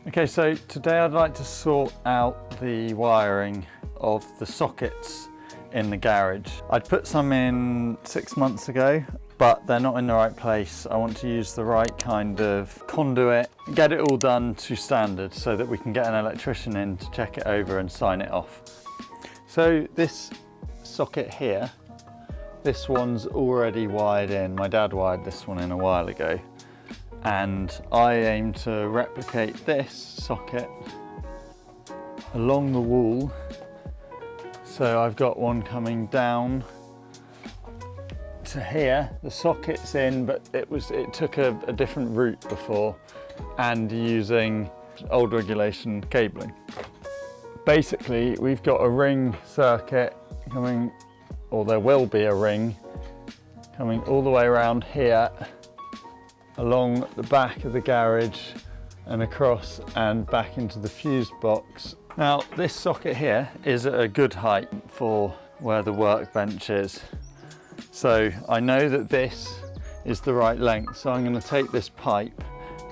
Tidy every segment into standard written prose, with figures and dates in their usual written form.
Okay, so today I'd like to sort out the wiring of the sockets in the garage. I'd put some in 6 months ago, but they're not in the right place. I want to use the right kind of conduit, get it all done to standard so that we can get an electrician in to check it over and sign it off. So this socket here, this one's already wired in. My dad wired this one in a while ago. And I aim to replicate this socket along the wall. So I've got one coming down to here. The socket's in, but it took a different route before and using old regulation cabling. Basically, we've got a ring circuit coming, or there will be a ring coming all the way around here, along the back of the garage and across and back into the fuse box. Now this socket here is at a good height for where the workbench is. So I know that this is the right length, so I'm going to take this pipe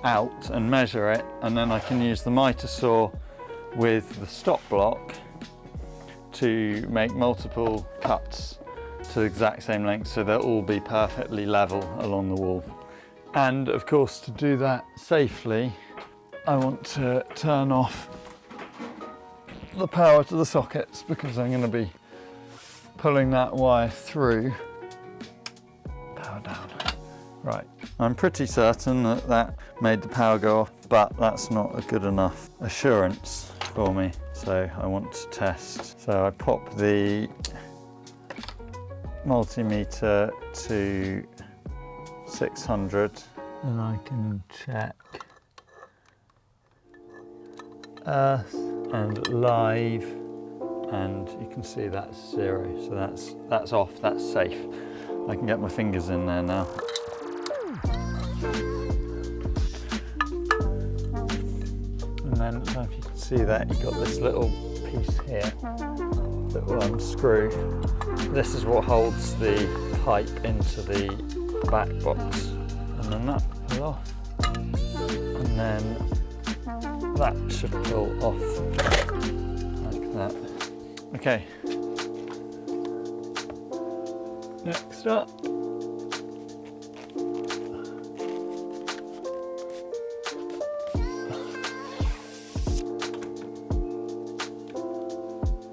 out and measure it, and then I can use the miter saw with the stop block to make multiple cuts to the exact same length so they'll all be perfectly level along the wall. And of course, to do that safely, I want to turn off the power to the sockets because I'm going to be pulling that wire through. Power down. Right, I'm pretty certain that that made the power go off, but that's not a good enough assurance for me. So I want to test. So I pop the multimeter to 600 and I can check earth and live, and you can see that's 0, so that's off, that's safe. I can get my fingers in there now. And then, I don't know if you can see that, you've got this little piece here that will unscrew. This is what holds the pipe into the back box, and then that will pull off, and then that should pull off like that. Okay, next up,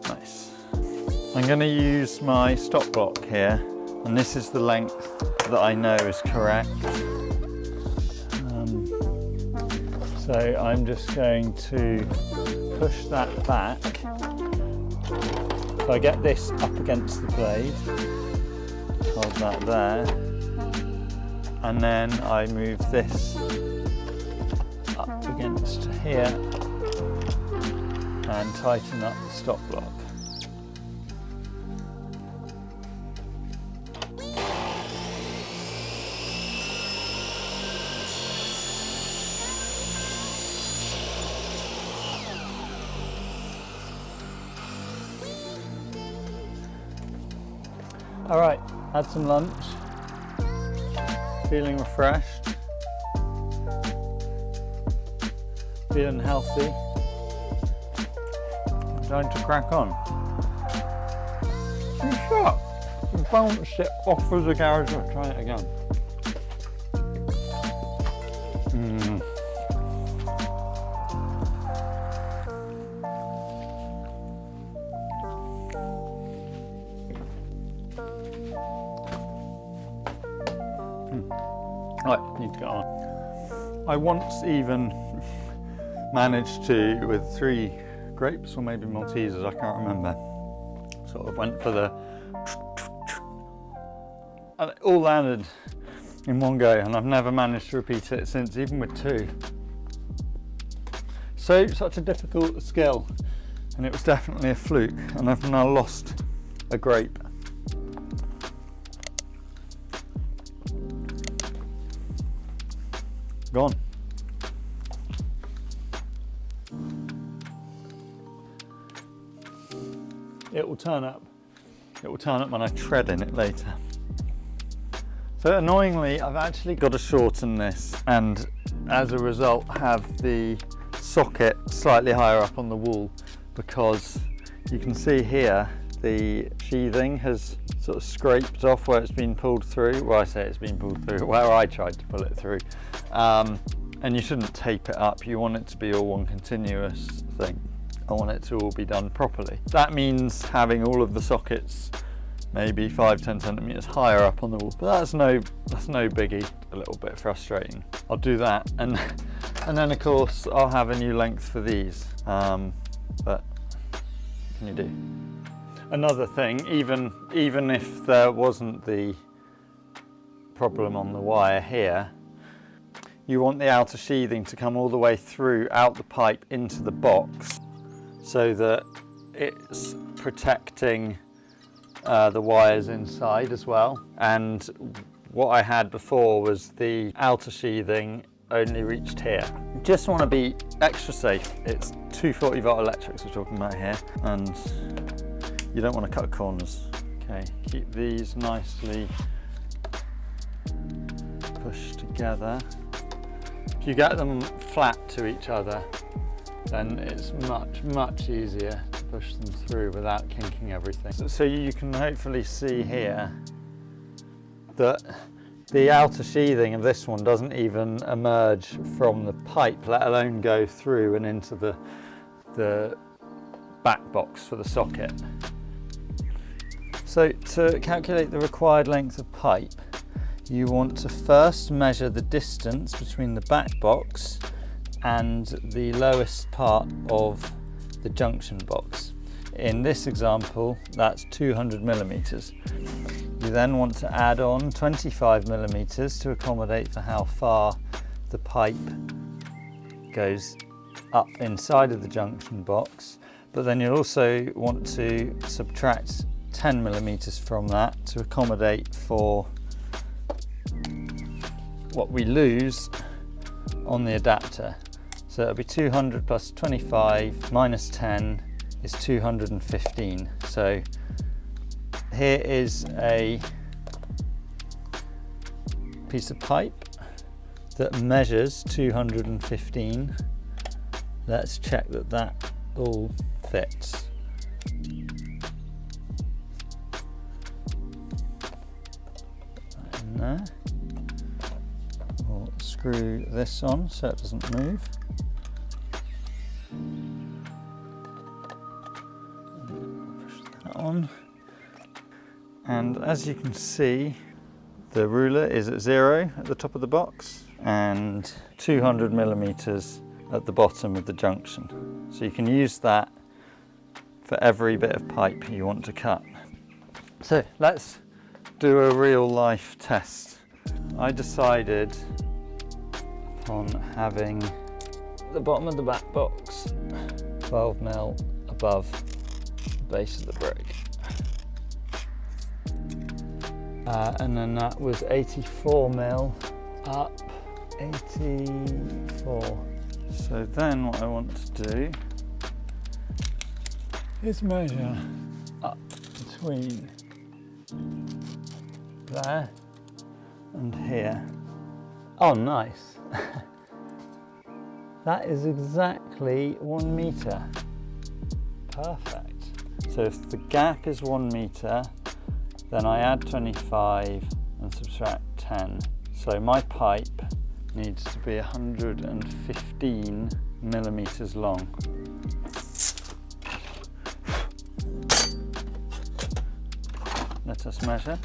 nice. I'm going to use my stop block here, and this is the length that I know is correct. So I'm just going to push that back. So I get this up against the blade, hold that there, and then I move this up against here and tighten up the stop block. All right, had some lunch, feeling refreshed, feeling healthy, time to crack on. You shut, you bounced it off of the garage door, try it again. Right, need to get on. I once even managed to, with 3 grapes or maybe Maltesers, I can't remember, sort of went for the, and it all landed in one go, and I've never managed to repeat it since, even with 2. So, such a difficult skill, and it was definitely a fluke, and I've now lost a grape. Gone. It will turn up. It will turn up when I tread in it later. So annoyingly, I've actually got to shorten this, and as a result have the socket slightly higher up on the wall, because you can see here the sheathing has sort of scraped off where it's been pulled through. Well, I say it's been pulled through, where I tried to pull it through. And you shouldn't tape it up. You want it to be all one continuous thing. I want it to all be done properly. That means having all of the sockets maybe 5-10 centimeters higher up on the wall, but that's no biggie. A little bit frustrating. I'll do that, and then of course I'll have a new length for these. But what can you do? Another thing, even if there wasn't the problem on the wire here, you want the outer sheathing to come all the way through out the pipe into the box, so that it's protecting the wires inside as well. And what I had before was the outer sheathing only reached here. You just want to be extra safe. It's 240-volt electrics we're talking about here, and you don't want to cut corners. Okay, keep these nicely pushed together. If you get them flat to each other, then it's much easier to push them through without kinking everything. So you can hopefully see here that the outer sheathing of this one doesn't even emerge from the pipe, let alone go through and into the back box for the socket. So to calculate the required length of pipe, you want to first measure the distance between the back box and the lowest part of the junction box. In this example, that's 200 millimeters. You then want to add on 25 millimeters to accommodate for how far the pipe goes up inside of the junction box, but then you'll also want to subtract 10 millimeters from that to accommodate for what we lose on the adapter. So it'll be 200 plus 25 minus 10 is 215. So here is a piece of pipe that measures 215. Let's check that that all fits. That in there. We'll screw this on so it doesn't move. Push that on. And as you can see, the ruler is at 0 at the top of the box and 200 millimeters at the bottom of the junction. So you can use that for every bit of pipe you want to cut. So let's do a real life test. I decided upon having the bottom of the back box 12mm above the base of the brick. And then that was 84mm up, 84. So then what I want to do is measure up between there and here. Oh, nice. That is exactly 1 meter. Perfect. So if the gap is 1 meter, then I add 25 and subtract 10. So my pipe needs to be 115 millimeters long. Let us measure.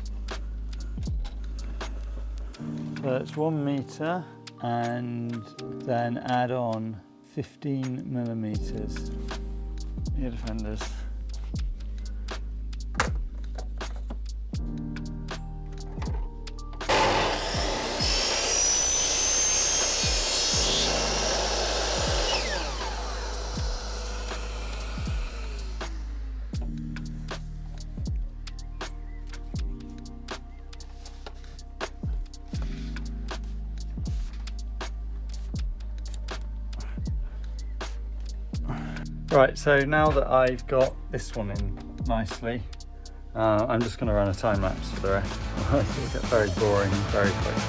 So it's 1 meter and then add on 15 millimeters. Ear defenders. Right, so now that I've got this one in nicely, I'm just going to run a time lapse for the rest. It'll get very boring very quickly.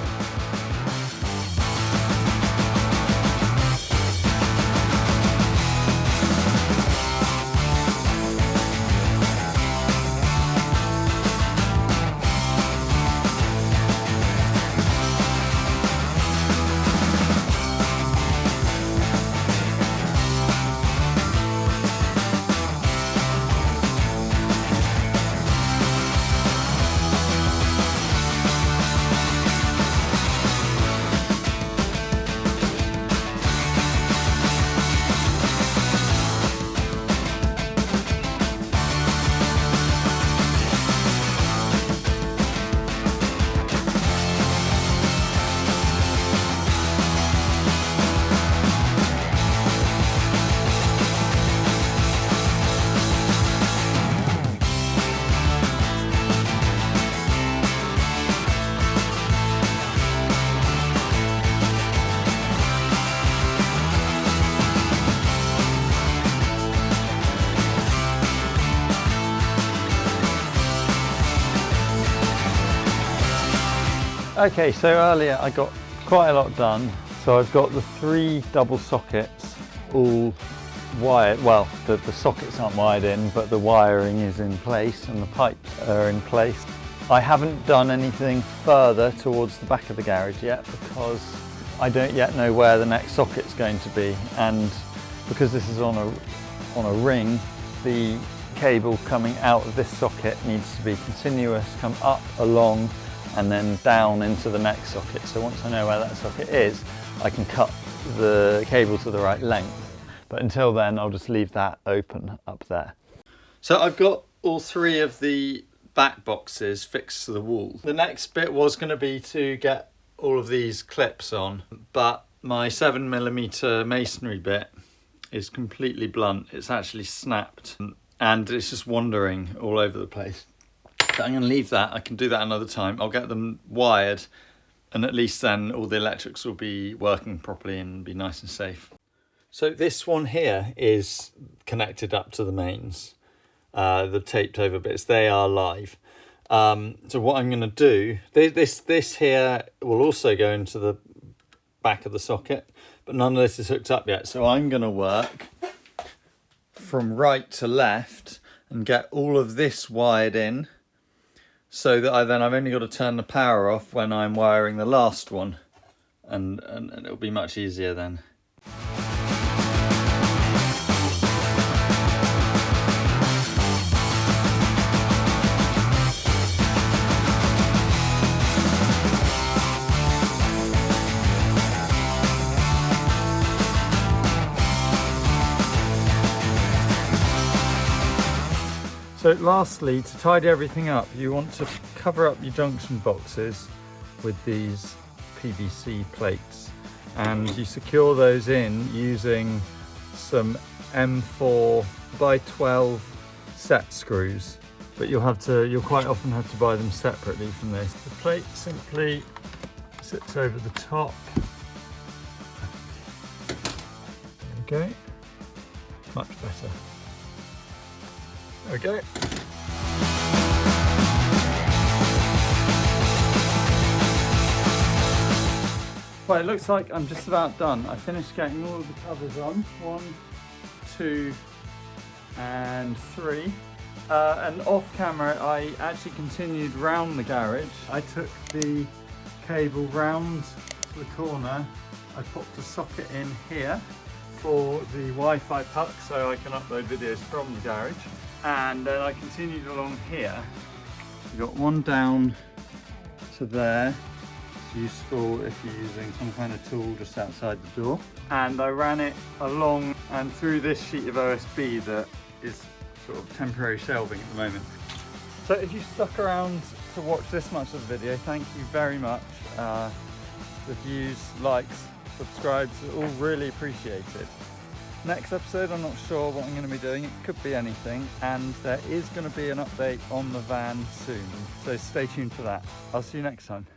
Okay, so earlier I got quite a lot done. So I've got the 3 double sockets all wired. Well, the sockets aren't wired in, but the wiring is in place and the pipes are in place. I haven't done anything further towards the back of the garage yet because I don't yet know where the next socket's going to be, and because this is on a ring, the cable coming out of this socket needs to be continuous, come up, along, and then down into the next socket. So once I know where that socket is, I can cut the cable to the right length. But until then, I'll just leave that open up there. So I've got all 3 of the back boxes fixed to the wall. The next bit was going to be to get all of these clips on, but my 7mm masonry bit is completely blunt. It's actually snapped and it's just wandering all over the place. So I'm going to leave that. I can do that another time. I'll get them wired, and at least then all the electrics will be working properly and be nice and safe. So this one here is connected up to the mains. The taped over bits, they are live. So what I'm going to do, this here will also go into the back of the socket, but none of this is hooked up yet. So I'm going to work from right to left and get all of this wired in, so that I've only got to turn the power off when I'm wiring the last one, and it'll be much easier then. So lastly, to tidy everything up, you want to cover up your junction boxes with these PVC plates, and you secure those in using some M4 by 12 set screws, but you'll quite often have to buy them separately from this. The plate simply sits over the top. There we go, much better. There we go. Well, it looks like I'm just about done. I finished getting all of the covers on. 1, 2, and 3. And off camera, I actually continued round the garage. I took the cable round to the corner. I popped a socket in here for the Wi-Fi puck so I can upload videos from the garage. And then I continued along here. We've got one down to there. It's useful if you're using some kind of tool just outside the door. And I ran it along and through this sheet of OSB that is sort of temporary shelving at the moment. So if you stuck around to watch this much of the video, thank you very much. The views, likes, subscribes are all really appreciated. Next episode, I'm not sure what I'm going to be doing. It could be anything, and there is going to be an update on the van soon, so stay tuned for that. I'll see you next time.